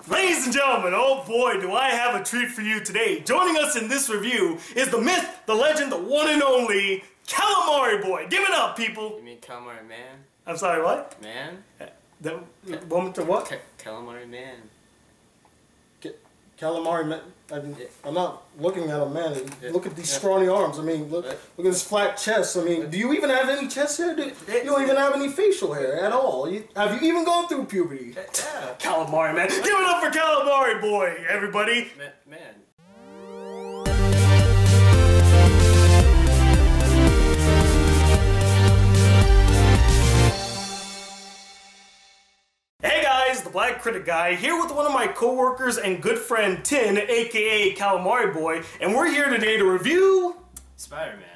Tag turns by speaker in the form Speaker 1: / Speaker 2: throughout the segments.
Speaker 1: Ladies and gentlemen, oh boy, do I have a treat for you today. Joining us in this review is the myth, the legend, the one and only Calimari Boy. Give it up, people.
Speaker 2: You mean Calimari Man?
Speaker 1: I'm sorry, what?
Speaker 2: Man?
Speaker 1: The woman to what?
Speaker 2: Calimari Man.
Speaker 3: Calamari man, I'm not looking at a man. Look at these scrawny arms. I mean, look at this flat chest. I mean, do you even have any chest hair? You don't even have any facial hair at all. Have you even gone through puberty?
Speaker 2: Yeah.
Speaker 1: Calimari Man. Give it up for Calimari Boy, everybody.
Speaker 2: Man.
Speaker 1: The Black Critic Guy, here with one of my co-workers and good friend Tin, aka Calimari Boy, and we're here today to review
Speaker 2: Spider-Man.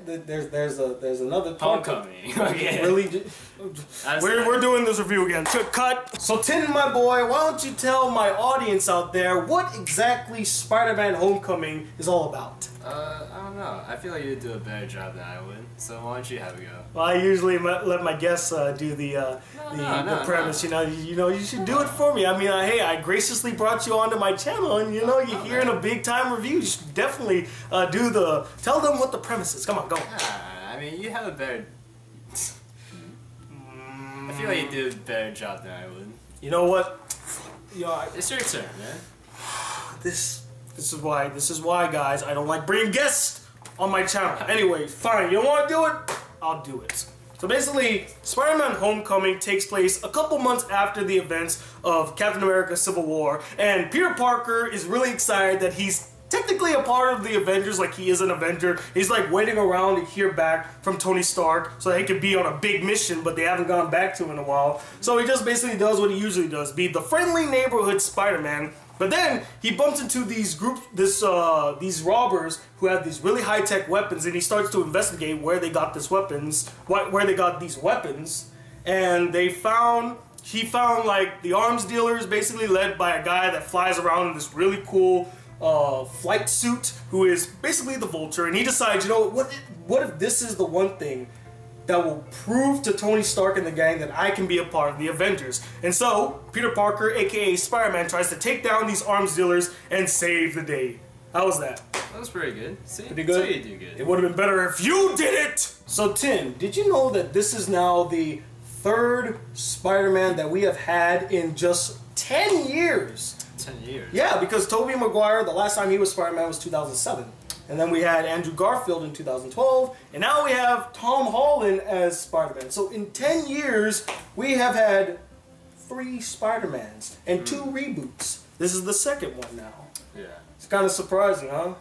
Speaker 3: There's another
Speaker 2: Homecoming. Okay.
Speaker 3: Really,
Speaker 1: we're doing this review again. Cut. So Tin, my boy, why don't you tell my audience out there what exactly Spider-Man Homecoming is all about?
Speaker 2: I don't know. I feel like you'd do a better job than I would. So why don't you have a go?
Speaker 1: Well, I usually let my guests do the premise. No. You should do it for me. I mean, hey, I graciously brought you onto my channel, and you're here in a big time review. You should definitely tell them what the premise is. Come on, go.
Speaker 2: I mean, you have a better. I feel like you do a better job than I would.
Speaker 1: You know what?
Speaker 2: It's your turn, man.
Speaker 1: This is why, guys, I don't like bringing guests on my channel. Anyway, fine. You don't want to do it? I'll do it. So basically, Spider-Man Homecoming takes place a couple months after the events of Captain America Civil War, and Peter Parker is really excited that he's technically a part of the Avengers, like he is an Avenger. He's like waiting around to hear back from Tony Stark so that he could be on a big mission, but they haven't gone back to in a while. So he just basically does what he usually does, be the friendly neighborhood Spider-Man. But then he bumps into these robbers who have these really high-tech weapons, and he starts to investigate where they got these weapons, and he found like the arms dealers, basically led by a guy that flies around in this really cool flight suit, who is basically the Vulture, and he decides, what if this is the one thing that will prove to Tony Stark and the gang that I can be a part of the Avengers. And so, Peter Parker, aka Spider-Man, tries to take down these arms dealers and save the day. How was that?
Speaker 2: That was pretty good. See?
Speaker 1: Pretty good?
Speaker 2: So you do good.
Speaker 1: It would have been better if you did it! So Tim, did you know that this is now the third Spider-Man that we have had in just 10 years?
Speaker 2: 10 years?
Speaker 1: Yeah, because Tobey Maguire, the last time he was Spider-Man was 2007. And then we had Andrew Garfield in 2012, and now we have Tom Holland as Spider-Man. So in 10 years, we have had 3 Spider-Mans and 2 reboots. This is the second one now.
Speaker 2: Yeah.
Speaker 1: It's kind of surprising, huh?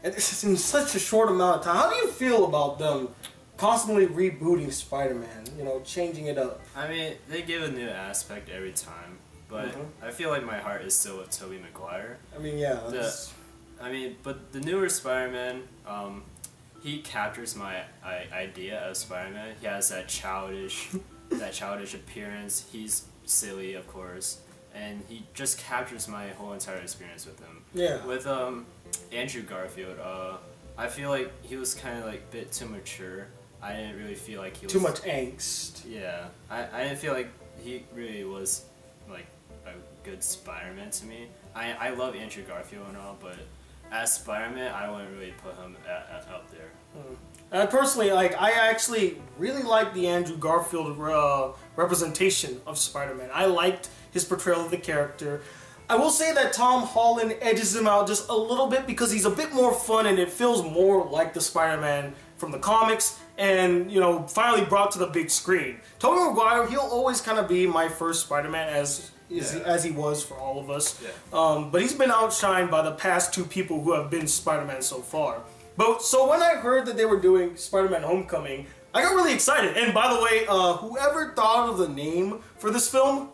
Speaker 1: And it's in such a short amount of time. How do you feel about them constantly rebooting Spider-Man, changing it up?
Speaker 2: I mean, they give a new aspect every time, but I feel like my heart is still with Tobey Maguire.
Speaker 1: I mean, yeah.
Speaker 2: But the newer Spider-Man, he captures my idea of Spider-Man. He has that childish appearance. He's silly, of course, and he just captures my whole entire experience with him.
Speaker 1: Yeah.
Speaker 2: With Andrew Garfield, I feel like he was kind of like a bit too mature. I didn't really feel like he was
Speaker 1: too much angst.
Speaker 2: Yeah, I didn't feel like he really was like a good Spider-Man to me. I love Andrew Garfield and all, but as Spider-Man, I wouldn't really put him up there.
Speaker 1: And personally, I actually really like the Andrew Garfield representation of Spider-Man. I liked his portrayal of the character. I will say that Tom Holland edges him out just a little bit because he's a bit more fun and it feels more like the Spider-Man from the comics and, finally brought to the big screen. Tobey Maguire, he'll always kind of be my first Spider-Man as he was for all of us.
Speaker 2: Yeah.
Speaker 1: But he's been outshined by the past 2 people who have been Spider-Man so far. So when I heard that they were doing Spider-Man Homecoming, I got really excited. And by the way, whoever thought of the name for this film,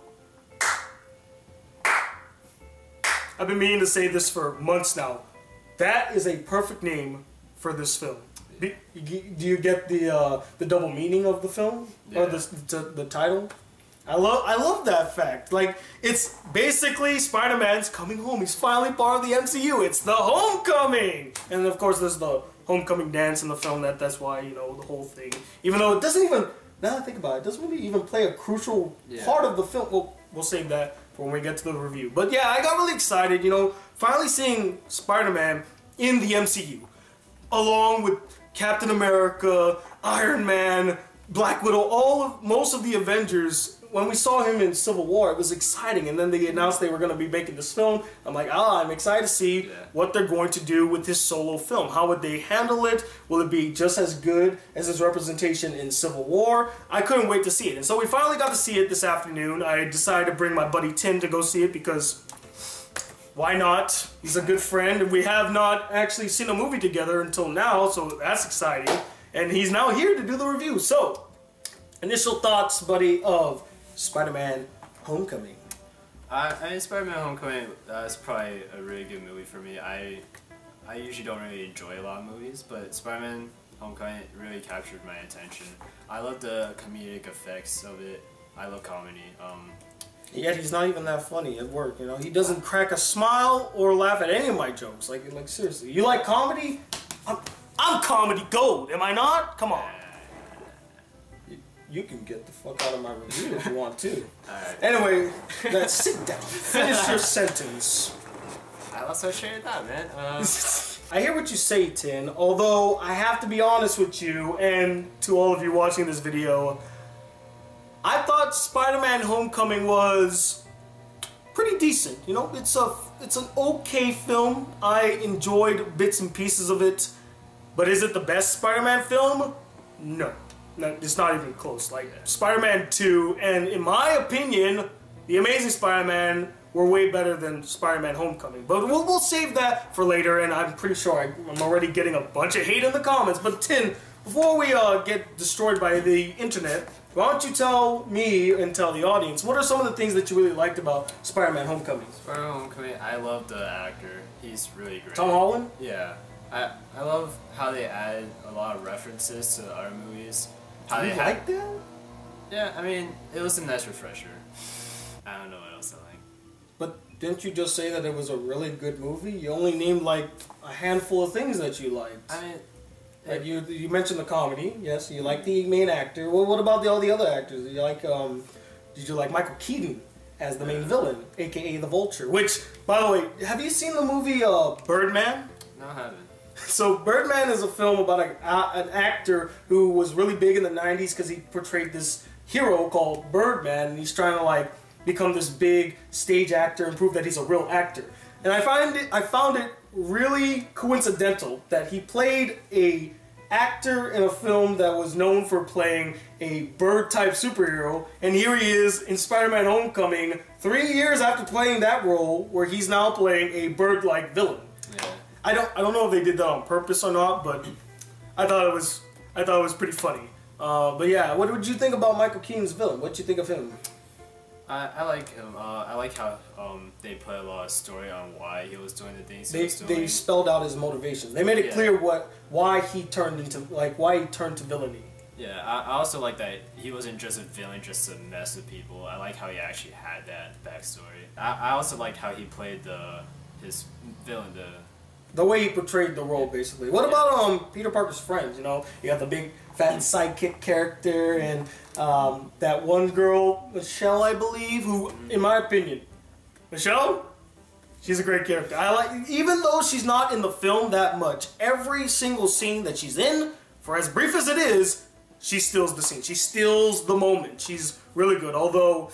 Speaker 1: I've been meaning to say this for months now. That is a perfect name for this film. Do you get the double meaning of the film? Yeah. Or the title? I love that fact. Like, it's basically Spider-Man's coming home. He's finally part of the MCU. It's the Homecoming! And of course there's the Homecoming dance in the film. That's why, the whole thing. Even though it doesn't even, now that I think about it, it doesn't really even play a crucial part of the film. We'll save that for when we get to the review. But yeah, I got really excited, you know, finally seeing Spider-Man in the MCU, along with Captain America, Iron Man, Black Widow, most of the Avengers. When we saw him in Civil War, it was exciting, and then they announced they were going to be making this film. I'm like, I'm excited to see what they're going to do with this solo film. How would they handle it? Will it be just as good as his representation in Civil War? I couldn't wait to see it. And so we finally got to see it this afternoon. I decided to bring my buddy Tim to go see it because why not? He's a good friend, and we have not actually seen a movie together until now, so that's exciting. And he's now here to do the review. So, initial thoughts, buddy, of Spider-Man Homecoming.
Speaker 2: I mean, Spider-Man Homecoming, that's probably a really good movie for me. I usually don't really enjoy a lot of movies, but Spider-Man Homecoming really captured my attention. I love the comedic effects of it. I love comedy.
Speaker 1: Yet he's not even that funny at work, you know? He doesn't crack a smile or laugh at any of my jokes. Like seriously. You like comedy? I'm comedy gold, am I not? Come on. You can get the fuck out of my review if you want to.
Speaker 2: Alright.
Speaker 1: Anyway, let's sit down. Finish your sentence.
Speaker 2: I also shared that, man.
Speaker 1: I hear what you say, Tin, although I have to be honest with you and to all of you watching this video, I thought Spider-Man Homecoming was pretty decent. You know, it's an okay film. I enjoyed bits and pieces of it, but is it the best Spider-Man film? No. No, it's not even close. Like, Spider-Man 2, and in my opinion, The Amazing Spider-Man were way better than Spider-Man Homecoming. But we'll save that for later, and I'm pretty sure I'm already getting a bunch of hate in the comments. But Tin, before we get destroyed by the internet, why don't you tell me and tell the audience, what are some of the things that you really liked about Spider-Man Homecoming?
Speaker 2: Spider-Man Homecoming, I love the actor. He's really great.
Speaker 1: Tom Holland?
Speaker 2: Yeah. I love how they added a lot of references to other movies. How
Speaker 1: you like that?
Speaker 2: Yeah, I mean, it was a nice refresher. I don't know what else I like.
Speaker 1: But didn't you just say that it was a really good movie? You only named like a handful of things that you liked.
Speaker 2: I mean,
Speaker 1: like you mentioned the comedy. Yes, you like the main actor. Well, what about all the other actors? Did you like did you like Michael Keaton as the main villain, aka the Vulture? Which, by the way, have you seen the movie Birdman?
Speaker 2: No, I haven't.
Speaker 1: So Birdman is a film about an actor who was really big in the 90s because he portrayed this hero called Birdman, and he's trying to like become this big stage actor and prove that he's a real actor. And I found it really coincidental that he played a actor in a film that was known for playing a bird-type superhero, and here he is in Spider-Man Homecoming 3 years after playing that role, where he's now playing a bird-like villain.
Speaker 2: Yeah.
Speaker 1: I don't know if they did that on purpose or not, but I thought it was pretty funny. But yeah, what did you think about Michael Keaton's villain? What did you think of him?
Speaker 2: I like him. I like how they put a lot of story on why he was doing the things he was doing.
Speaker 1: They spelled out his motivations. They made it clear why he turned to villainy.
Speaker 2: Yeah, I also like that he wasn't just a villain just to mess with people. I like how he actually had that backstory. I also liked how he played his villain.
Speaker 1: The way he portrayed the role, basically. What about Peter Parker's friends? You know, you have the big fat sidekick character and that one girl, Michelle, I believe, who, in my opinion, Michelle, she's a great character. Even though she's not in the film that much, every single scene that she's in, for as brief as it is, she steals the scene. She steals the moment. She's really good. Although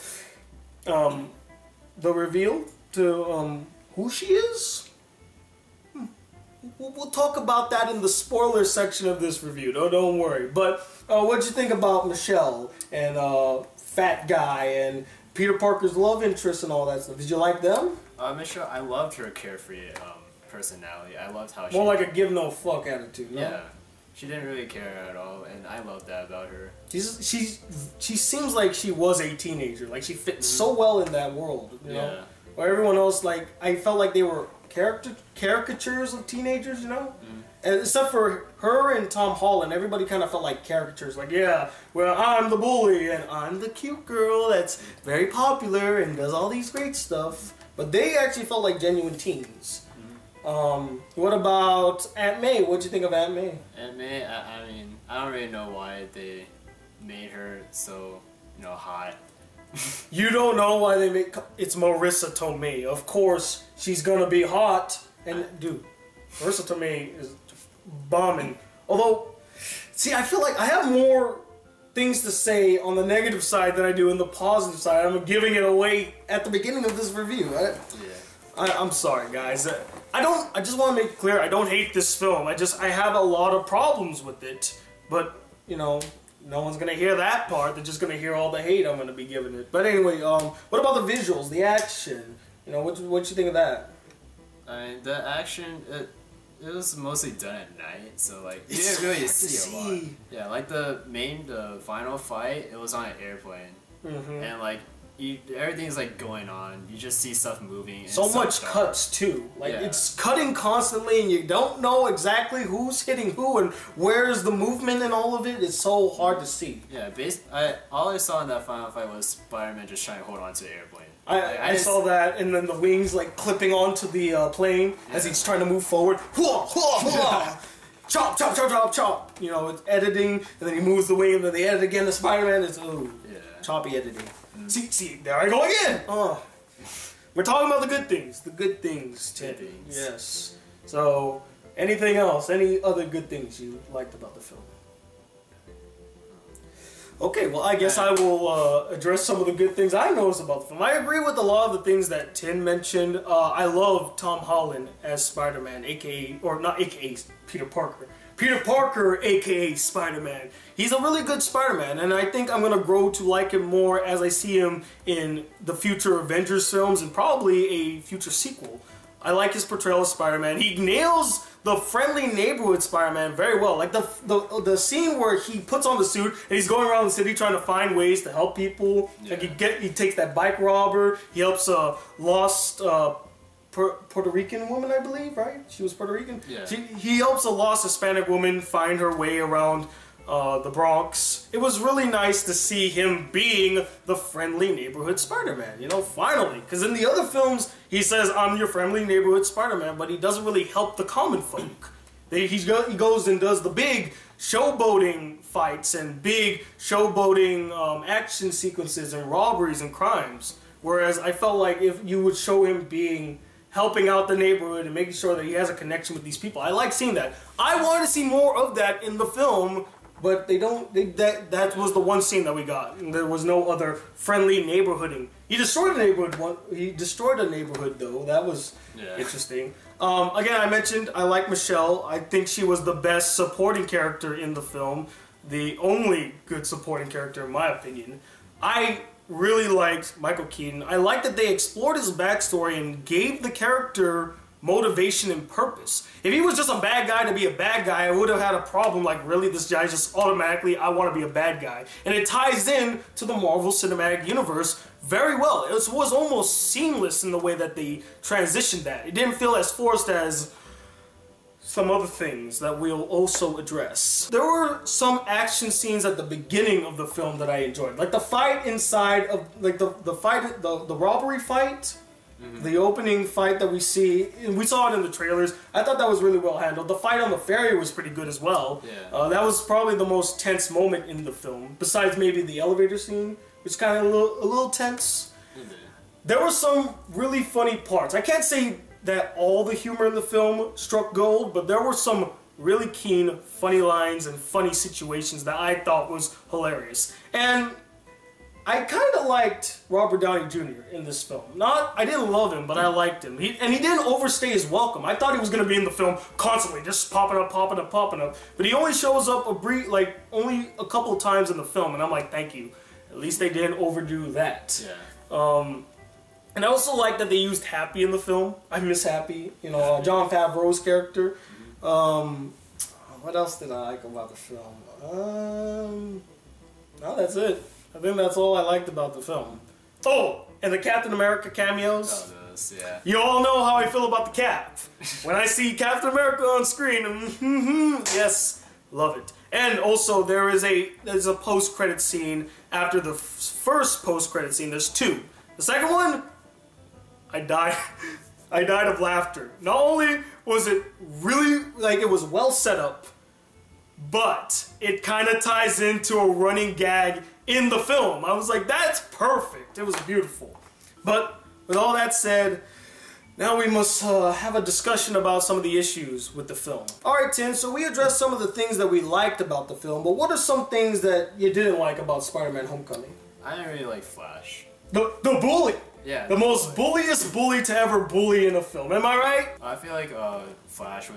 Speaker 1: the reveal to who she is. We'll talk about that in the spoiler section of this review. Don't worry. But what'd you think about Michelle and Fat Guy and Peter Parker's love interest and all that stuff? Did you like them?
Speaker 2: Michelle, I loved her carefree personality. I loved how she...
Speaker 1: More like a give no fuck attitude, no?
Speaker 2: Yeah. She didn't really care at all, and I loved that about her.
Speaker 1: She seems like she was a teenager. Like, she fit so well in that world, you know? Where everyone else, like, I felt like they were caricatures of teenagers, you know? And except for her and Tom Holland, everybody kind of felt like caricatures. Like, yeah, well, I'm the bully, and I'm the cute girl that's very popular and does all these great stuff. But they actually felt like genuine teens. What about Aunt May? What'd you think of Aunt May?
Speaker 2: Aunt May, I mean, I don't really know why they made her so, hot.
Speaker 1: You don't know why they make... It's Marissa Tomei. Of course, she's gonna be hot. And, dude, Marissa Tomei is bombing. Although, see, I feel like I have more things to say on the negative side than I do in the positive side. I'm giving it away at the beginning of this review. I'm sorry, guys. I just want to make it clear, I don't hate this film. I have a lot of problems with it. But, you know, no one's going to hear that part. They're just going to hear all the hate I'm going to be giving it. But anyway, what about the visuals, the action? You know, what you think of that?
Speaker 2: The action, it was mostly done at night, so like you didn't really see a lot. Yeah, like the final fight, it was on an airplane, and like everything's like going on. You just see stuff moving. And
Speaker 1: so much cuts too. Like it's cutting constantly, and you don't know exactly who's hitting who and where's the movement and all of it. It's so hard to see.
Speaker 2: Yeah, all I saw in that final fight was Spider-Man just trying to hold on to the airplane.
Speaker 1: I saw that, and then the wings like clipping onto the plane as he's trying to move forward. Chop, chop, chop, chop, chop. You know, it's editing, and then he moves the wing, and then they edit again. The Spider-Man is choppy editing. See, there I go again. We're talking about the good things. The good things, Tim. Yes. So, anything else? Any other good things you liked about the film? Okay, well, I guess I will address some of the good things I noticed about the film. I agree with a lot of the things that Tim mentioned. I love Tom Holland as Spider-Man, not aka, Peter Parker. Peter Parker, aka Spider-Man. He's a really good Spider-Man, and I think I'm going to grow to like him more as I see him in the future Avengers films and probably a future sequel. I like his portrayal of Spider-Man. He nails the friendly neighborhood Spider-Man very well. Like the scene where he puts on the suit and he's going around the city trying to find ways to help people. Yeah. Like he takes that bike robber. He helps a lost Puerto Rican woman, I believe, right? She was Puerto Rican. Yeah. He helps a lost Hispanic woman find her way around the Bronx. It was really nice to see him being the friendly neighborhood Spider-Man, you know, finally. Because in the other films, he says, I'm your friendly neighborhood Spider-Man, but he doesn't really help the common folk. He goes and does the big showboating fights and big showboating action sequences and robberies and crimes. Whereas I felt like if you would show him helping out the neighborhood and making sure that he has a connection with these people. I like seeing that. I wanted to see more of that in the film, but they don't. That was the one scene that we got, and there was no other friendly neighborhooding. He destroyed the neighborhood. He destroyed a neighborhood, though. That was interesting. Again, I mentioned I like Michelle. I think she was the best supporting character in the film, the only good supporting character in my opinion. I really liked Michael Keaton. I liked that they explored his backstory and gave the character motivation and purpose. If he was just a bad guy to be a bad guy, I would have had a problem. Like, really, this guy's just automatically, I want to be a bad guy. And it ties in to the Marvel Cinematic Universe very well. It was almost seamless in the way that they transitioned that. It didn't feel as forced as some other things that we'll also address. There were some action scenes at the beginning of the film that I enjoyed. Like the fight inside of, like the robbery fight. The opening fight that we see, we saw it in the trailers. I thought that was really well handled. The fight on the ferry was pretty good as well. Yeah. That was probably the most tense moment in the film, besides maybe the elevator scene, which is kind of a little tense. There were some really funny parts. I can't say that all the humor in the film struck gold, but there were some really keen, funny lines and funny situations that I thought was hilarious. And I kind of liked Robert Downey Jr. in this film. I didn't love him, but I liked him. And he didn't overstay his welcome. I thought he was going to be in the film constantly, just popping up, popping up, popping up. But he only shows up only a couple of times in the film, and I'm like, thank you. At least they didn't overdo that. Yeah. And I also like that they used Happy in the film. I miss Happy. You know, Jon Favreau's character. What else did I like about the film? No, that's it. I think that's all I liked about the film. Oh, and the Captain America cameos.
Speaker 2: Oh, those, yeah.
Speaker 1: You all know how I feel about the Cap. When I see Captain America on screen, yes, love it. And also, there's a post-credit scene after the first post-credit scene. There's two. The second one, I died of laughter. Not only was it really, it was well set up, but it kind of ties into a running gag in the film. I was like, that's perfect. It was beautiful. But with all that said, now we must have a discussion about some of the issues with the film. Alright, Tin, so we addressed some of the things that we liked about the film, but what are some things that you didn't like about Spider-Man Homecoming?
Speaker 2: I didn't really like Flash.
Speaker 1: The bully!
Speaker 2: Yeah.
Speaker 1: The most bulliest bully to ever bully in a film, am I right?
Speaker 2: I feel like Flash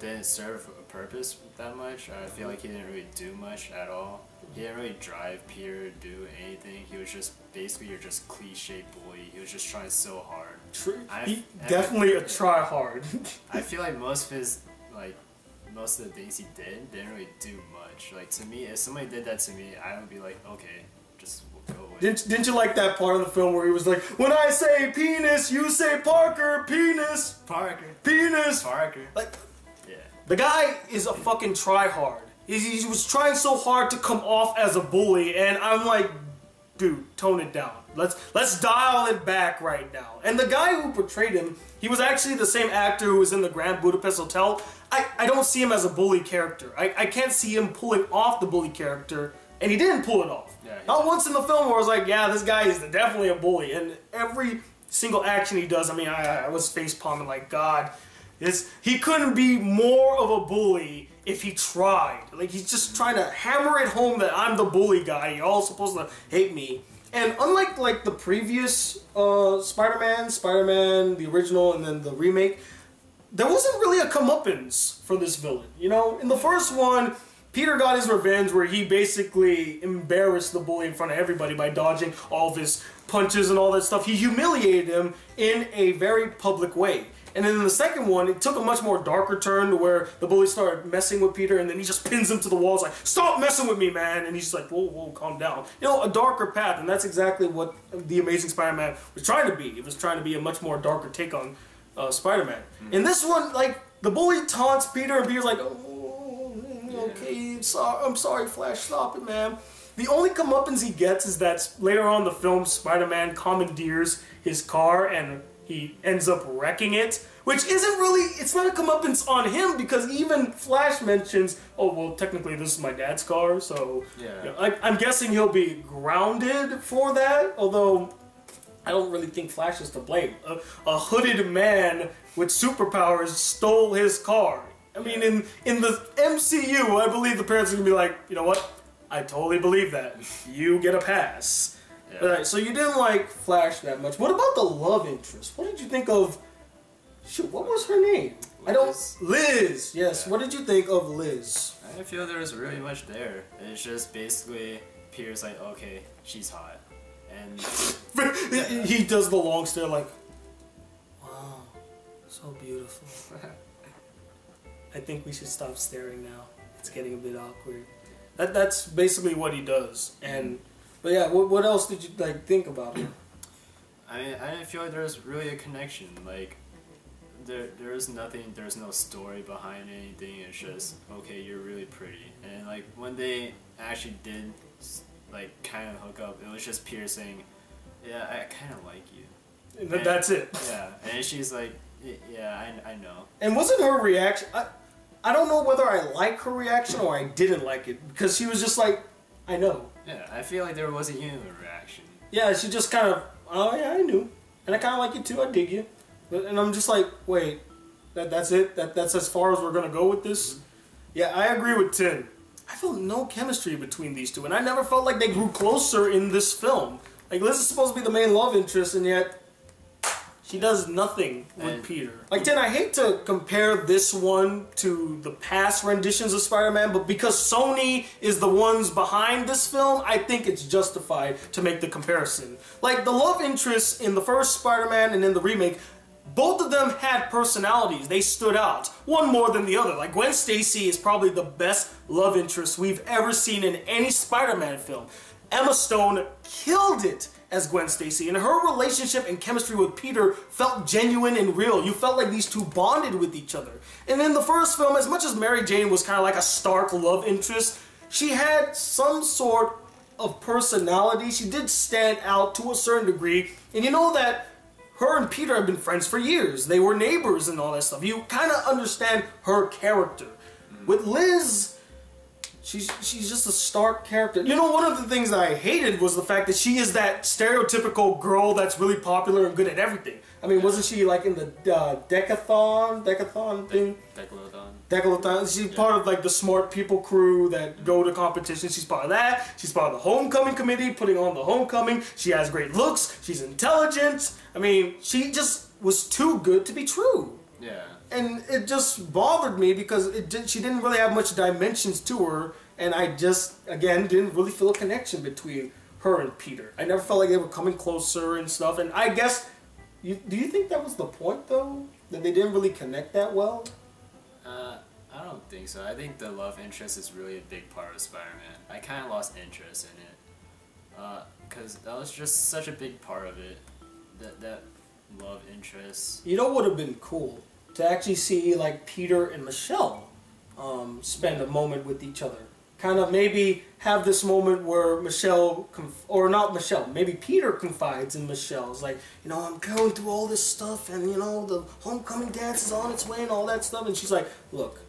Speaker 2: didn't serve a purpose that much. I feel like he didn't really do much at all. He didn't really drive Peter to do anything. He was just basically your just cliche bully. He was just trying so hard.
Speaker 1: Definitely a try hard.
Speaker 2: I feel like most of the things he didn't really do much. Like to me, if somebody did that to me, I would be like, okay, just go away.
Speaker 1: Didn't you like that part of the film where he was like, when I say penis, you say Parker, penis,
Speaker 2: Parker,
Speaker 1: penis,
Speaker 2: Parker.
Speaker 1: Like,
Speaker 2: yeah.
Speaker 1: The guy is a fucking try-hard. He was trying so hard to come off as a bully, and I'm like, dude, tone it down. Let's dial it back right now. And the guy who portrayed him, he was actually the same actor who was in the Grand Budapest Hotel. I don't see him as a bully character. I can't see him pulling off the bully character, and he didn't pull it off. Yeah, not once in the film where I was like, yeah, this guy is definitely a bully. And every single action he does, I mean, I was face-palming like, God, he couldn't be more of a bully if he tried. Like, he's just trying to hammer it home that I'm the bully guy. You're all supposed to hate me. And unlike, like, the previous Spider-Man, the original, and then the remake, there wasn't really a comeuppance for this villain. You know, in the first one, Peter got his revenge where he basically embarrassed the bully in front of everybody by dodging all of his punches and all that stuff. He humiliated him in a very public way. And then in the second one, it took a much more darker turn to where the bully started messing with Peter, and then he just pins him to the wall. It's like, stop messing with me, man! And he's like, whoa, whoa, calm down. You know, a darker path, and that's exactly what The Amazing Spider-Man was trying to be. It was trying to be a much more darker take on Spider-Man. Mm-hmm. In this one, like, the bully taunts Peter, and Peter's like, oh, okay, I'm sorry, Flash, stop it, man. The only comeuppance he gets is that later on in the film, Spider-Man commandeers his car, and he ends up wrecking it, which isn't really, it's not a comeuppance on him because even Flash mentions, oh, well, technically this is my dad's car, so
Speaker 2: yeah.
Speaker 1: You know, I'm guessing he'll be grounded for that, although I don't really think Flash is to blame. A hooded man with superpowers stole his car. I mean, in the MCU, I believe the parents are going to be like, you know what, I totally believe that. You get a pass. Yeah. Right, so you didn't like Flash that much. What about the love interest? What did you think of... Shoot, what was her name? Liz, yes. Yeah. What did you think of Liz?
Speaker 2: I didn't feel there was really much there. It's just basically Peter's like, okay, she's hot. And...
Speaker 1: yeah. He does the long stare like, wow, so beautiful. I think we should stop staring now. It's getting a bit awkward. That's basically what he does. And... But yeah, what else did you like think about it?
Speaker 2: I mean, I didn't feel like there was really a connection. Like, there is nothing. There's no story behind anything. It's just okay, you're really pretty. And like when they actually did like kind of hook up, it was just Peter saying, "Yeah, I kind of like you."
Speaker 1: And that's it.
Speaker 2: Yeah, and she's like, "Yeah, I know."
Speaker 1: And wasn't her reaction? I don't know whether I like her reaction or I didn't like it because she was just like, "I know."
Speaker 2: Yeah, I feel like there wasn't even a reaction. Yeah,
Speaker 1: she just kind of, oh yeah, I knew. And I kind of like you too, I dig you. And I'm just like, wait, that's it? That's as far as we're going to go with this? Mm-hmm. Yeah, I agree with Tin. I felt no chemistry between these two, and I never felt like they grew closer in this film. Like, Liz is supposed to be the main love interest, and yet she does nothing with Peter. Like, Tin, I hate to compare this one to the past renditions of Spider-Man, but because Sony is the ones behind this film, I think it's justified to make the comparison. Like, the love interests in the first Spider-Man and in the remake, both of them had personalities. They stood out, one more than the other. Like, Gwen Stacy is probably the best love interest we've ever seen in any Spider-Man film. Emma Stone killed it as Gwen Stacy, and her relationship and chemistry with Peter felt genuine and real. You felt like these two bonded with each other. And in the first film, as much as Mary Jane was kind of like a stark love interest, she had some sort of personality. She did stand out to a certain degree, and you know that her and Peter have been friends for years. They were neighbors and all that stuff. You kind of understand her character. With Liz,
Speaker 3: she's just a stark character. You know, one of the things that I hated was the fact that she is that stereotypical girl that's really popular and good at everything. I mean, wasn't she like in the Decathon thing? Decalothon. She's part of like the smart people crew that go to competitions. She's part of that. She's part of the homecoming committee, putting on the homecoming. She has great looks. She's intelligent. I mean, she just was too good to be true.
Speaker 2: Yeah.
Speaker 3: And it just bothered me because she didn't really have much dimensions to her, and I just, again, didn't really feel a connection between her and Peter. I never felt like they were coming closer and stuff, and I guess, do you think that was the point, though? That they didn't really connect that well?
Speaker 2: I don't think so. I think the love interest is really a big part of Spider-Man. I kind of lost interest in it. Because that was just such a big part of it. That love interest.
Speaker 3: You know what would have been cool? To actually see like Peter and Michelle spend a moment with each other. Kind of maybe have this moment where Michelle, or not Michelle, maybe Peter confides in Michelle. It's like, you know, I'm going through all this stuff and, you know, the homecoming dance is on its way and all that stuff. And she's like, look,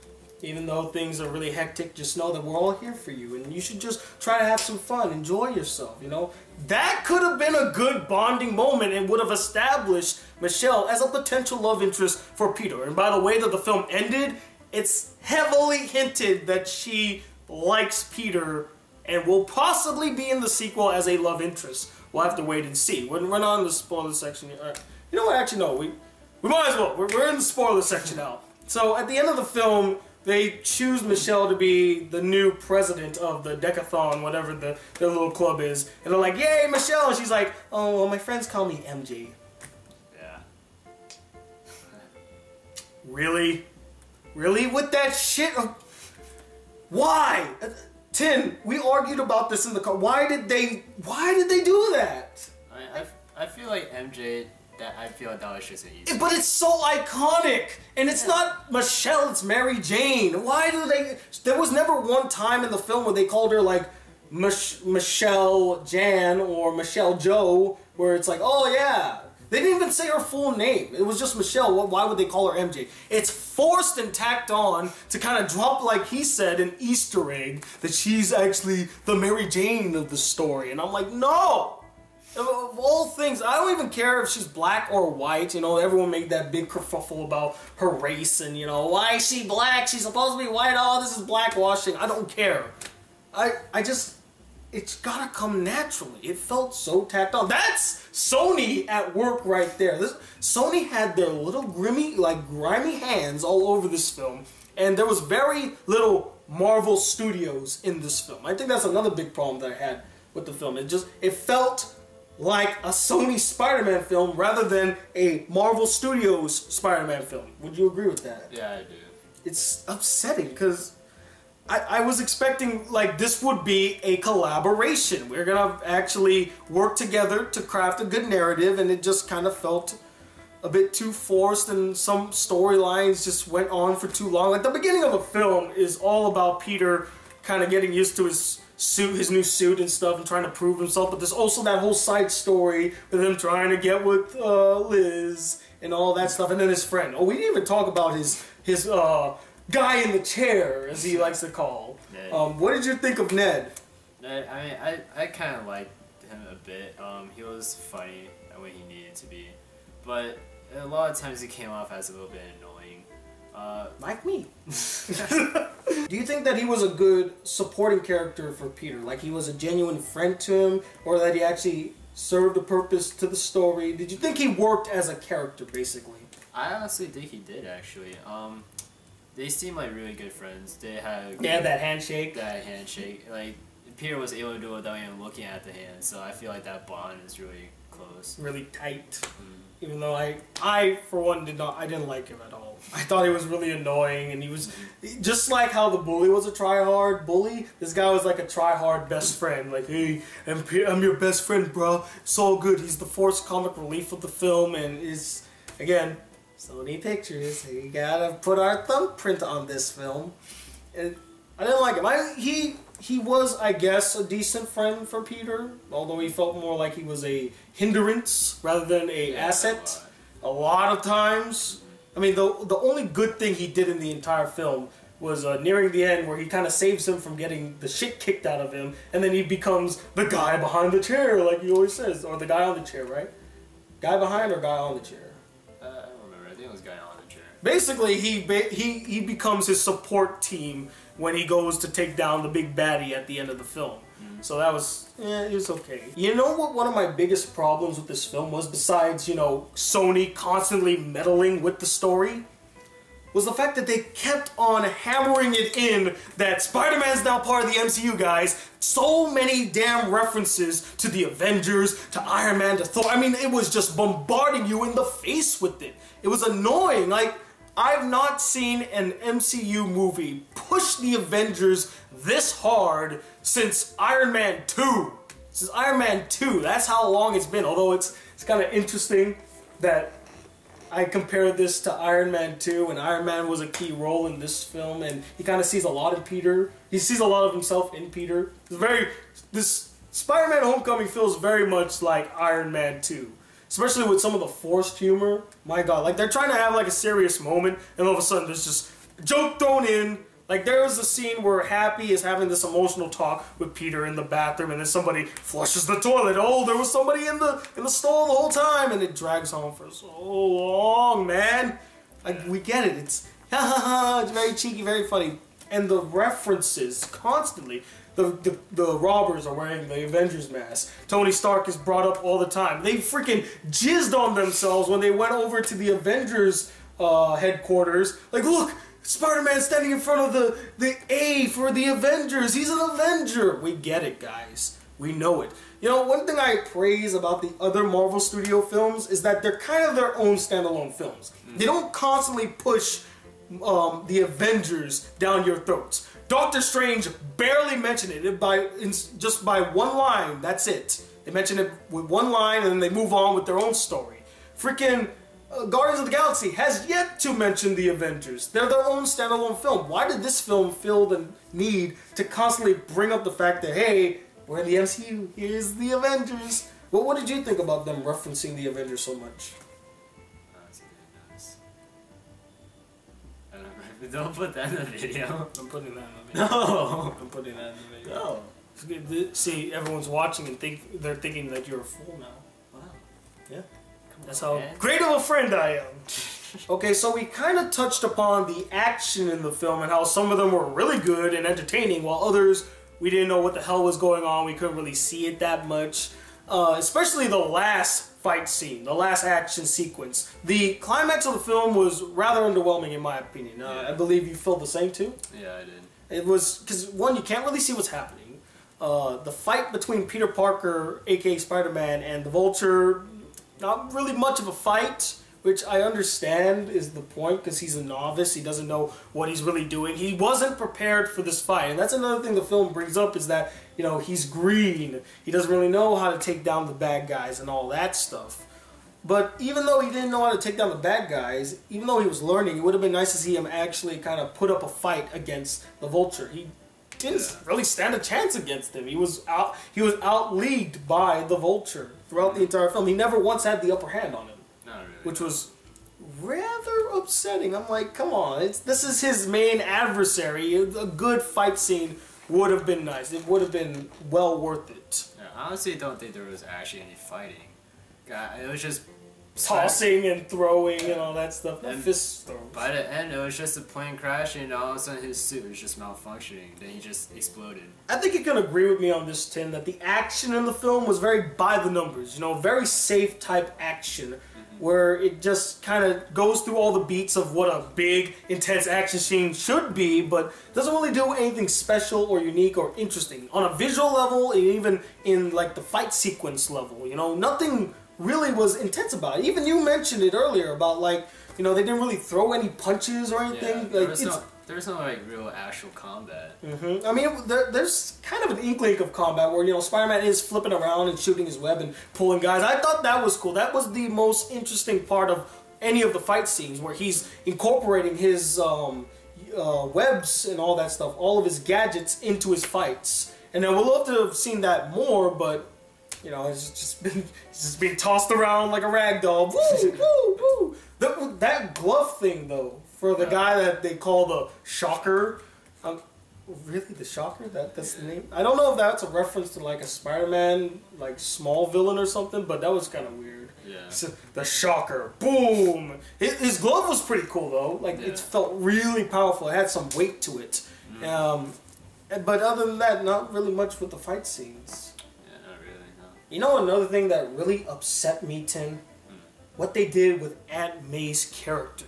Speaker 3: even though things are really hectic, just know that we're all here for you. And you should just try to have some fun, enjoy yourself, you know. That could have been a good bonding moment and would have established Michelle as a potential love interest for Peter. And by the way that the film ended, it's heavily hinted that she likes Peter and will possibly be in the sequel as a love interest. We'll have to wait and see. We're not in the spoiler section yet. You know what? Actually, no. We might as well. We're in the spoiler section now. So at the end of the film, they choose Michelle to be the new president of the Decathon, whatever their little club is. And they're like, yay, Michelle! And she's like, oh, well, my friends call me MJ.
Speaker 2: Yeah.
Speaker 3: Really? Really? With that shit? Why? Tin, we argued about this in the car. Why did they do that?
Speaker 2: I feel like MJ, I feel like that was just an easy.
Speaker 3: But it's so iconic! And it's not Michelle, it's Mary Jane. Why do they... There was never one time in the film where they called her like Michelle Jan or Michelle Joe, where it's like, oh yeah. They didn't even say her full name. It was just Michelle. Why would they call her MJ? It's forced and tacked on to kind of drop, like he said, an Easter egg that she's actually the Mary Jane of the story. And I'm like, no! Of all things, I don't even care if she's black or white. You know, everyone made that big kerfuffle about her race and, you know, why is she black? She's supposed to be white. Oh, this is blackwashing. I don't care. I just... It's gotta come naturally. It felt so tacked on. That's Sony at work right there. Sony had their little grimy hands all over this film, and there was very little Marvel Studios in this film. I think that's another big problem that I had with the film. It felt like a Sony Spider-Man film rather than a Marvel Studios Spider-Man film. Would you agree with that?
Speaker 2: Yeah, I do.
Speaker 3: It's upsetting because I was expecting like this would be a collaboration. We're gonna actually work together to craft a good narrative, and it just kind of felt a bit too forced, and some storylines just went on for too long. Like the beginning of the film is all about Peter kind of getting used to his suit, his new suit and stuff, and trying to prove himself. But there's also that whole side story with him trying to get with Liz and all that stuff, and then his friend. Oh, we didn't even talk about his guy in the chair, as he likes to call. What did you think of Ned?
Speaker 2: Ned, I mean, I kind of liked him a bit. He was funny when he needed to be, but a lot of times he came off as a little bit annoying.
Speaker 3: Like me. Do you think that he was a good supporting character for Peter? Like he was a genuine friend to him, or that he actually served a purpose to the story? Did you think he worked as a character, basically?
Speaker 2: I honestly think he did, actually. They seem like really good friends. They had
Speaker 3: that handshake.
Speaker 2: That handshake. Like Peter was able to do it without even looking at the hand, so I feel like that bond is really close.
Speaker 3: Really tight. Even though I for one I didn't like him at all. I thought he was really annoying, and he was just like how the bully was a try-hard bully. This guy was like a try-hard best friend. Like, hey, I'm your best friend, bro. It's all good. He's the forced comic relief of the film, and is again. Sony Pictures, we gotta put our thumbprint on this film. And I didn't like him. He was, I guess, a decent friend for Peter, although he felt more like he was a hindrance rather than an asset. A lot of times. I mean, the only good thing he did in the entire film
Speaker 1: was nearing the end, where he kind of saves him from getting the shit kicked out of him, and then he becomes the guy behind the chair, like he always says, or the guy on the chair, right? Guy behind or guy on the chair?
Speaker 2: I don't remember. I think it was guy on the chair.
Speaker 1: Basically, he becomes his support team when he goes to take down the big baddie at the end of the film. So that was, it was okay. You know what one of my biggest problems with this film was, besides, you know, Sony constantly meddling with the story? Was the fact that they kept on hammering it in that Spider-Man's now part of the MCU, guys. So many damn references to the Avengers, to Iron Man, to Thor. I mean, it was just bombarding you in the face with it. It was annoying. Like, I've not seen an MCU movie push the Avengers this hard since Iron Man 2. Since Iron Man 2. That's how long it's been. Although it's kind of interesting that I compared this to Iron Man 2, and Iron Man was a key role in this film, and he kind of sees a lot in Peter. He sees a lot of himself in Peter. This Spider-Man Homecoming feels very much like Iron Man 2. Especially with some of the forced humor. My god, like they're trying to have like a serious moment, and all of a sudden there's just a joke thrown in. Like there was a scene where Happy is having this emotional talk with Peter in the bathroom, and then somebody flushes the toilet. Oh, there was somebody in the stall the whole time, and it drags on for so long, man. Like we get it. It's it's very cheeky, very funny, and the references constantly. The robbers are wearing the Avengers mask. Tony Stark is brought up all the time. They freaking jizzed on themselves when they went over to the Avengers headquarters. Like, look, Spider-Man standing in front of the A for the Avengers. He's an Avenger. We get it, guys. We know it. You know, one thing I praise about the other Marvel Studio films is that they're kind of their own standalone films. They don't constantly push the Avengers down your throats. Doctor Strange barely mentioned it just by one line. That's it. They mention it with one line and then they move on with their own story. Freaking Guardians of the Galaxy has yet to mention the Avengers. They're their own standalone film. Why did this film feel the need to constantly bring up the fact that, hey, we're in the MCU, here's the Avengers? Well, what did you think about them referencing the Avengers so much?
Speaker 2: Don't put that in the video.
Speaker 1: I'm putting that in the video.
Speaker 2: No!
Speaker 1: I'm putting that in the video. No. See, everyone's watching and they're thinking that you're a fool now.
Speaker 2: Wow.
Speaker 1: Yeah. That's how great of a friend I am. Okay, so we kind of touched upon the action in the film and how some of them were really good and entertaining, while others, we didn't know what the hell was going on. We couldn't really see it that much. Especially the last fight scene, the last action sequence. The climax of the film was rather underwhelming in my opinion. I believe you felt the same too?
Speaker 2: Yeah, I did.
Speaker 1: It was, because one, you can't really see what's happening. The fight between Peter Parker, aka Spider-Man, and the Vulture, not really much of a fight, which I understand is the point, because he's a novice, he doesn't know what he's really doing. He wasn't prepared for this fight, and that's another thing the film brings up, is that, you know, he's green. He doesn't really know how to take down the bad guys and all that stuff. But even though he didn't know how to take down the bad guys, even though he was learning, it would have been nice to see him actually kind of put up a fight against the Vulture. He didn't really stand a chance against him. He was out-leagued by the Vulture throughout the entire film. He never once had the upper hand on him.
Speaker 2: Not really.
Speaker 1: Which was rather upsetting. I'm like, come on, this is his main adversary. A good fight scene would have been nice. It would have been well worth it.
Speaker 2: Yeah, I honestly don't think there was actually any fighting. It was just
Speaker 1: tossing and throwing and all that stuff. And fist throws.
Speaker 2: By the end, it was just a plane crashing, and all of a sudden his suit was just malfunctioning. Then he just exploded.
Speaker 1: I think you can agree with me on this, Tim, that the action in the film was very by the numbers. You know, very safe type action. Where it just kind of goes through all the beats of what a big, intense action scene should be, but doesn't really do anything special or unique or interesting. On a visual level, and even in like the fight sequence level, you know, nothing really was intense about it. Even you mentioned it earlier about, like, you know, they didn't really throw any punches or anything.
Speaker 2: Yeah,
Speaker 1: like,
Speaker 2: there's no like real actual combat.
Speaker 1: I mean, there's kind of an inkling of combat where, you know, Spider-Man is flipping around and shooting his web and pulling guys. I thought that was cool. That was the most interesting part of any of the fight scenes, where he's incorporating his webs and all that stuff, all of his gadgets into his fights. And I would love to have seen that more, but, you know, it's just being tossed around like a rag doll. Woo, woo, woo. That glove
Speaker 3: glove thing though for the guy that they call the Shocker. Really, the Shocker? That's the name? I don't know if that's a reference to like a Spider-Man, like small villain or something, but that was kind of weird.
Speaker 2: Yeah.
Speaker 3: So, the Shocker. Boom! His glove was pretty cool though. Like it felt really powerful. It had some weight to it. But other than that, not really much with the fight scenes.
Speaker 2: Yeah, not really, no.
Speaker 3: You know another thing that really upset me, Tim? What they did with Aunt May's character.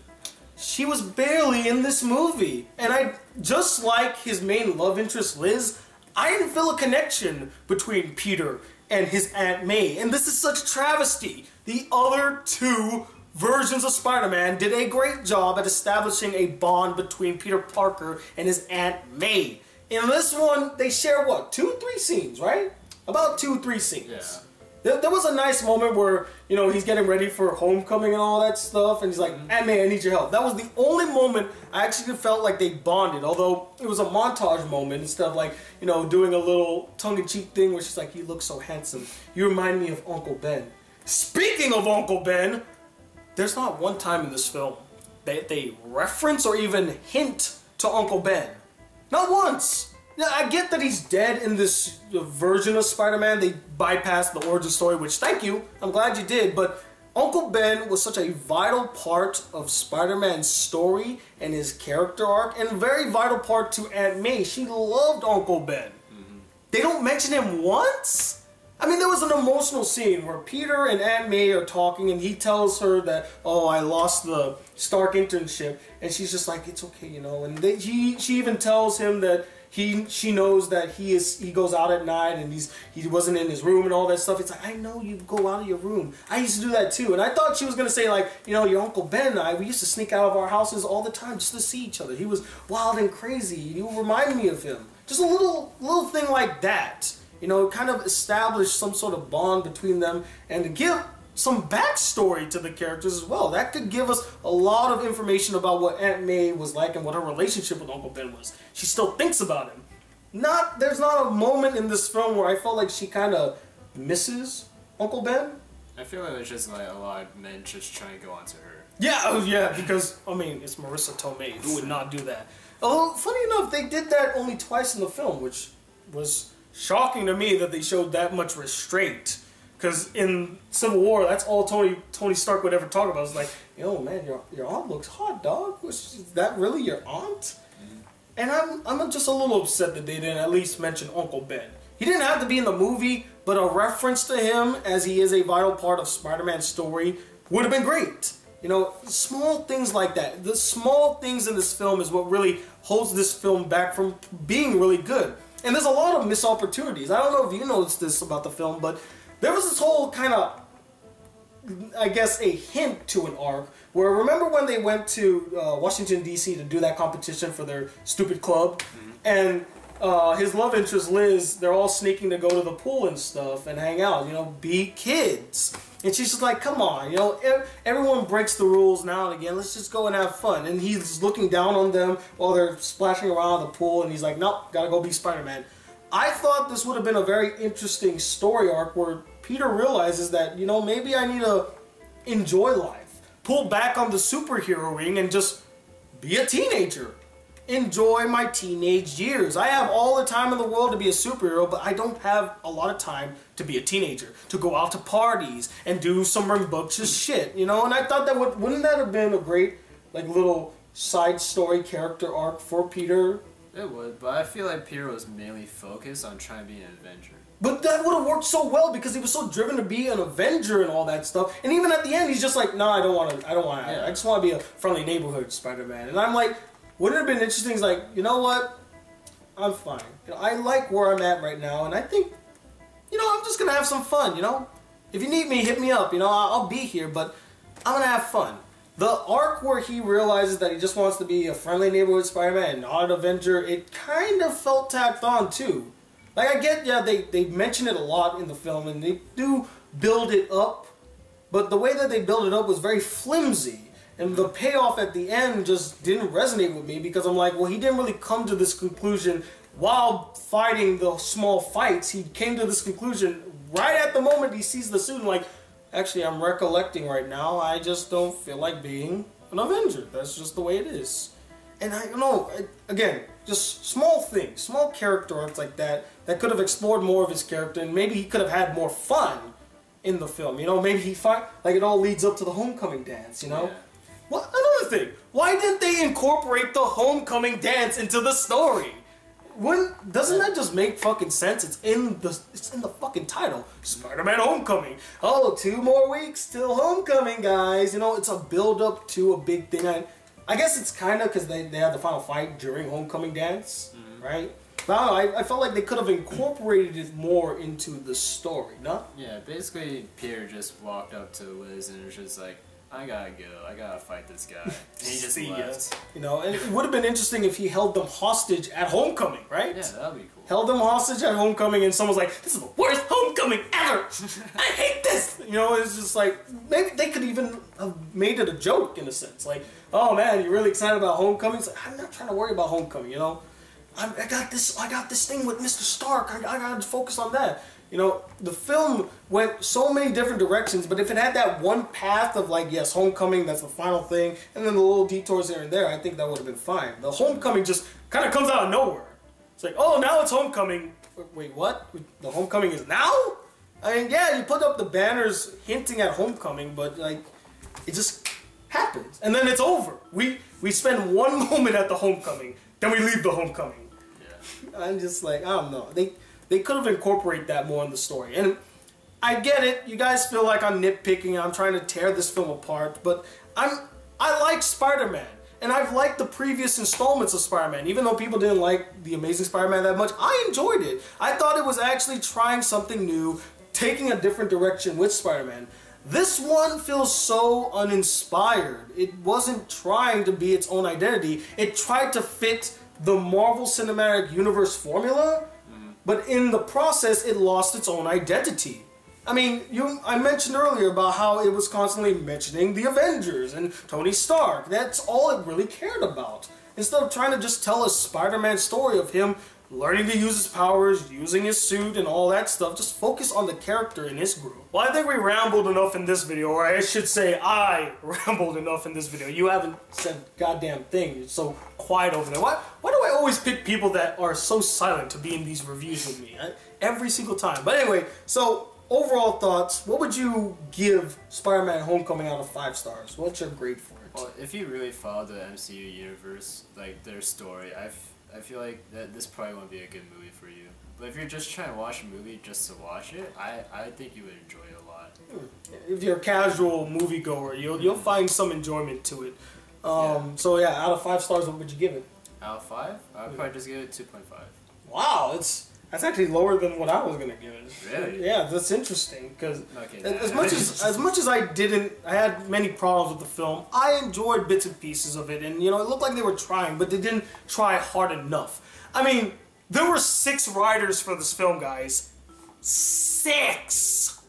Speaker 3: She was barely in this movie. And just like his main love interest, Liz, I didn't feel a connection between Peter and his Aunt May. And this is such travesty. The other two versions of Spider-Man did a great job at establishing a bond between Peter Parker and his Aunt May. In this one, they share what? 2-3 scenes, right? About 2-3 scenes.
Speaker 2: Yeah.
Speaker 3: There was a nice moment where, you know, he's getting ready for homecoming and all that stuff, and he's like, Aunt May, I need your help. That was the only moment I actually felt like they bonded, although it was a montage moment instead of like, you know, doing a little tongue-in-cheek thing where she's like, you look so handsome. You remind me of Uncle Ben. Speaking of Uncle Ben, there's not one time in this film that they reference or even hint to Uncle Ben. Not once. Yeah, I get that he's dead in this version of Spider-Man. They bypassed the origin story, which, thank you, I'm glad you did, but Uncle Ben was such a vital part of Spider-Man's story and his character arc, and a very vital part to Aunt May. She loved Uncle Ben. They don't mention him once? I mean, there was an emotional scene where Peter and Aunt May are talking, and he tells her that, oh, I lost the Stark internship, and she's just like, it's okay, you know, and she even tells him that she knows that he goes out at night and he wasn't in his room and all that stuff. It's like, I know you go out of your room. I used to do that too. And I thought she was gonna say like, you know, your Uncle Ben and I, we used to sneak out of our houses all the time just to see each other. He was wild and crazy. You remind me of him. Just a little thing like that. You know, kind of establish some sort of bond between them and to give some backstory to the characters as well. That could give us a lot of information about what Aunt May was like and what her relationship with Uncle Ben was. She still thinks about him. There's not a moment in this film where I felt like she kind of misses Uncle Ben.
Speaker 2: I feel like it's just like a lot of men just trying to go onto her.
Speaker 3: Yeah, because, I mean, it's Marissa Tomei who would not do that. Although, funny enough, they did that only twice in the film, which was shocking to me that they showed that much restraint. Because in Civil War, that's all Tony Stark would ever talk about. It's like, yo, man, your aunt looks hot, dog. Is that really your aunt? And I'm just a little upset that they didn't at least mention Uncle Ben. He didn't have to be in the movie, but a reference to him, as he is a vital part of Spider-Man's story, would have been great. You know, small things like that. The small things in this film is what really holds this film back from being really good. And there's a lot of missed opportunities. I don't know if you noticed this about the film, but there was this whole kind of, I guess, a hint to an arc where, remember when they went to Washington, D.C. to do that competition for their stupid club? And his love interest, Liz, they're all sneaking to go to the pool and stuff and hang out, you know, be kids. And she's just like, come on, you know, everyone breaks the rules now and again. Let's just go and have fun. And he's looking down on them while they're splashing around the pool, and he's like, nope, gotta go be Spider-Man. I thought this would have been a very interesting story arc where Peter realizes that, you know, maybe I need to enjoy life. Pull back on the superhero ring and just be a teenager. Enjoy my teenage years. I have all the time in the world to be a superhero, but I don't have a lot of time to be a teenager. To go out to parties and do some rambunctious shit, you know? And I thought that wouldn't that have been a great, like, little side story character arc for Peter?
Speaker 2: It would, but I feel like Peter was mainly focused on trying to be an Avenger.
Speaker 3: But that would have worked so well because he was so driven to be an Avenger and all that stuff. And even at the end, he's just like, no, I don't want to. I just want to be a friendly neighborhood Spider-Man. And I'm like, wouldn't it have been interesting? He's like, you know what? I'm fine. You know, I like where I'm at right now, and I think, you know, I'm just gonna have some fun. You know, if you need me, hit me up. You know, I'll be here, but I'm gonna have fun. The arc where he realizes that he just wants to be a friendly neighborhood Spider-Man and not an Avenger, it kind of felt tacked on too. Like, I get, yeah, they mention it a lot in the film, and they do build it up, but the way that they build it up was very flimsy, and the payoff at the end just didn't resonate with me, because I'm like, well, he didn't really come to this conclusion while fighting the small fights. He came to this conclusion right at the moment he sees the suit, and like, actually, I'm recollecting right now, I just don't feel like being an Avenger. That's just the way it is. And I don't know, again, just small things, small character arcs like that could have explored more of his character, and maybe he could have had more fun in the film. You know, maybe like it all leads up to the homecoming dance, you know?
Speaker 1: Yeah. Well, another thing, why didn't they incorporate the homecoming dance into the story? Doesn't that just make fucking sense? It's in the fucking title, Spider-Man Homecoming. Oh, 2 more weeks till homecoming, guys. You know, it's a build-up to a big thing. I guess it's kind of because they had the final fight during homecoming dance, right? But I don't know, I felt like they could have incorporated it more into the story, no?
Speaker 2: Yeah, basically Peter just walked up to Liz and was just like, I gotta go, I gotta fight this guy. And he just left.
Speaker 3: You know, and it would have been interesting if he held them hostage at homecoming, right?
Speaker 2: Yeah, that'd be cool.
Speaker 3: Held them hostage at homecoming, and someone's like, this is the worst homecoming ever! I hate this! You know, it's just like, maybe they could even have made it a joke in a sense. Like, oh man, you're really excited about homecoming? It's like, I'm not trying to worry about homecoming, you know? I got this thing with Mr. Stark, I gotta focus on that. You know, the film went so many different directions, but if it had that one path of like, yes, homecoming, that's the final thing, and then the little detours here and there, I think that would have been fine. The homecoming just kind of comes out of nowhere. It's like, oh, now it's homecoming. Wait, what? The homecoming is now? I mean, yeah, you put up the banners hinting at homecoming, but like, it just happens. And then it's over. We spend one moment at the homecoming, then we leave the homecoming. Yeah. I'm just like, I don't know. They could have incorporated that more in the story. And I get it. You guys feel like I'm nitpicking. I'm trying to tear this film apart. But I like Spider-Man. And I've liked the previous installments of Spider-Man. Even though people didn't like The Amazing Spider-Man that much, I enjoyed it. I thought it was actually trying something new, taking a different direction with Spider-Man. This one feels so uninspired. It wasn't trying to be its own identity. It tried to fit the Marvel Cinematic Universe formula. But in the process, it lost its own identity. I mean, I mentioned earlier about how it was constantly mentioning the Avengers and Tony Stark. That's all it really cared about. Instead of trying to just tell a Spider-Man story of him learning to use his powers, using his suit and all that stuff, just focus on the character in his group. Well, I think we rambled enough in this video, or I should say I rambled enough in this video. You haven't said a goddamn thing. You're so quiet over there. Why do I always pick people that are so silent to be in these reviews with me? Every single time. But anyway, so overall thoughts, what would you give Spider-Man Homecoming out of 5 stars? What's your grade for it?
Speaker 2: Well, if you really follow the MCU universe, like their story, I feel like that this probably won't be a good movie for you. But if you're just trying to watch a movie just to watch it, I think you would enjoy it a lot.
Speaker 3: If you're a casual moviegoer, you'll find some enjoyment to it. So yeah, out of 5 stars, what would you give it?
Speaker 2: Out of 5? I'd probably just give it 2.5.
Speaker 3: Wow, that's actually lower than what I was gonna give it.
Speaker 2: Really?
Speaker 3: Yeah, that's interesting because
Speaker 2: okay,
Speaker 3: as much as I had many problems with the film. I enjoyed bits and pieces of it, and you know, it looked like they were trying, but they didn't try hard enough. I mean, there were 6 writers for this film, guys. 6.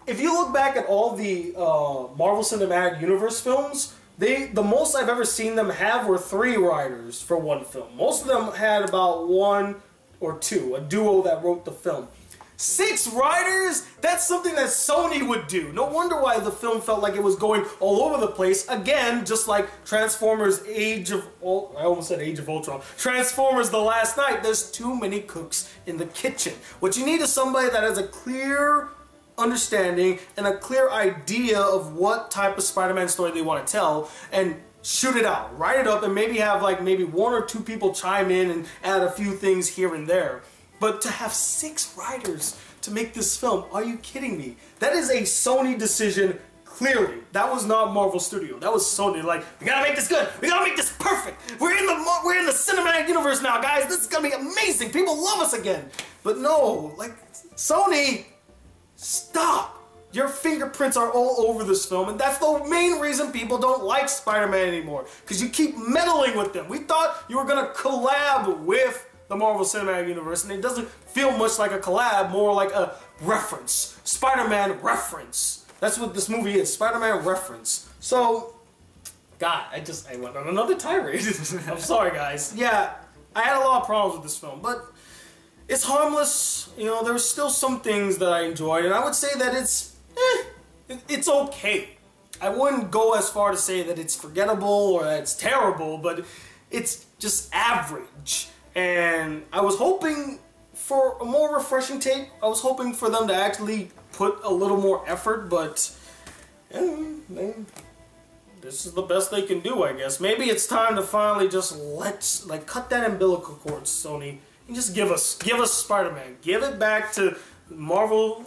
Speaker 3: If you look back at all the Marvel Cinematic Universe films, the most I've ever seen them have were 3 writers for one film. Most of them had about 1 or 2, a duo that wrote the film. 6 writers? That's something that Sony would do. No wonder why the film felt like it was going all over the place. Again, just like Transformers I almost said Age of Ultron. Transformers The Last Night, there's too many cooks in the kitchen. What you need is somebody that has a clear understanding and a clear idea of what type of Spider-Man story they want to tell, and shoot it out, write it up, and maybe have like 1 or 2 people chime in and add a few things here and there. But to have 6 writers to make this film, are you kidding me? That is a Sony decision, clearly. That was not Marvel Studio. That was Sony. Like, we gotta make this good. We gotta make this perfect. We're in the cinematic universe now, guys. This is gonna be amazing. People love us again. But no, like, Sony, stop. Your fingerprints are all over this film, and that's the main reason people don't like Spider-Man anymore. Because you keep meddling with them. We thought you were gonna collab with the Marvel Cinematic Universe, and it doesn't feel much like a collab, more like a reference. Spider-Man reference. That's what this movie is, Spider-Man reference. So, God, I went on another tirade. I'm sorry, guys. Yeah, I had a lot of problems with this film, but it's harmless. You know, there's still some things that I enjoyed, and I would say that it's okay.
Speaker 1: I wouldn't go as far to say that it's forgettable or that it's terrible, but it's just average. And I was hoping for a more refreshing take. I was hoping for them to actually put a little more effort, but this is the best they can do, I guess. Maybe it's time to finally just cut that umbilical cord, Sony, and just give us Spider-Man. Give it back to Marvel,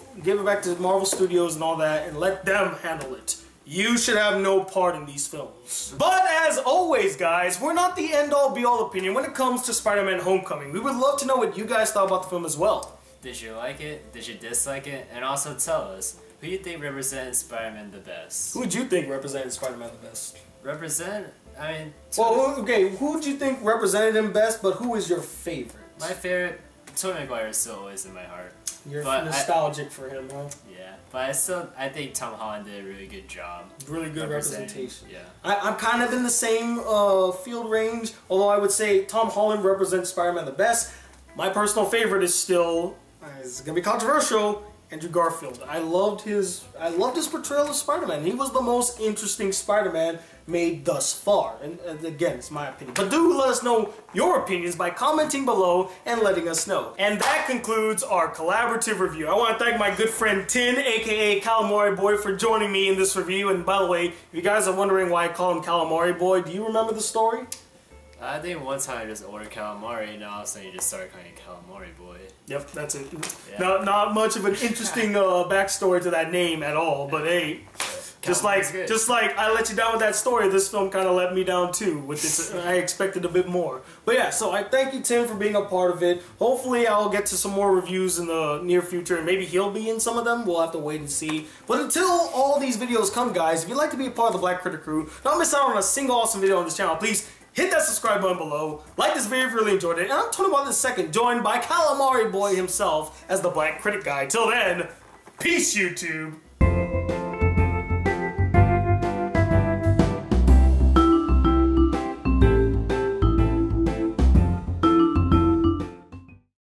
Speaker 1: Studios and all that, and let them handle it. You should have no part in these films. But as always, guys, we're not the end-all be-all opinion when it comes to Spider-Man Homecoming. We would love to know what you guys thought about the film as well.
Speaker 2: Did you like it? Did you dislike it? And also tell us, who you think represented Spider-Man the best?
Speaker 1: Who do you think represented Spider-Man the best?
Speaker 2: I mean...
Speaker 1: Well, okay, who do you think represented him best, but who is your favorite?
Speaker 2: My favorite, Tobey Maguire is still always in my heart.
Speaker 1: You're nostalgic for him, huh?
Speaker 2: Yeah, but I think Tom Holland did a really good job.
Speaker 1: Really good representation.
Speaker 2: Yeah.
Speaker 1: I'm kind of in the same field range, although I would say Tom Holland represents Spider-Man the best. My personal favorite is still, it's gonna be controversial, Andrew Garfield. I loved his portrayal of Spider-Man. He was the most interesting Spider-Man made thus far. And again, it's my opinion. But do let us know your opinions by commenting below and letting us know. And that concludes our collaborative review. I want to thank my good friend Tin, aka Calimari Boy, for joining me in this review. And by the way, if you guys are wondering why I call him Calimari Boy, do you remember the story?
Speaker 2: I think one time I just ordered calamari, and all of a sudden you just started calling it Calimari Boy.
Speaker 1: Yep, that's it.
Speaker 2: Yeah.
Speaker 1: Not much of an interesting backstory to that name at all, but hey, just like I let you down with that story, this film kind of let me down too. With this, I expected a bit more. But yeah, so I thank you, Tim, for being a part of it. Hopefully, I'll get to some more reviews in the near future, and maybe he'll be in some of them. We'll have to wait and see. But until all these videos come, guys, if you'd like to be a part of the Black Critic crew, don't miss out on a single awesome video on this channel, please. Hit that subscribe button below, like this video if you really enjoyed it, and I'm talking about this second, joined by Calimari Boy himself as the Black Critic Guy. Till then, peace, YouTube!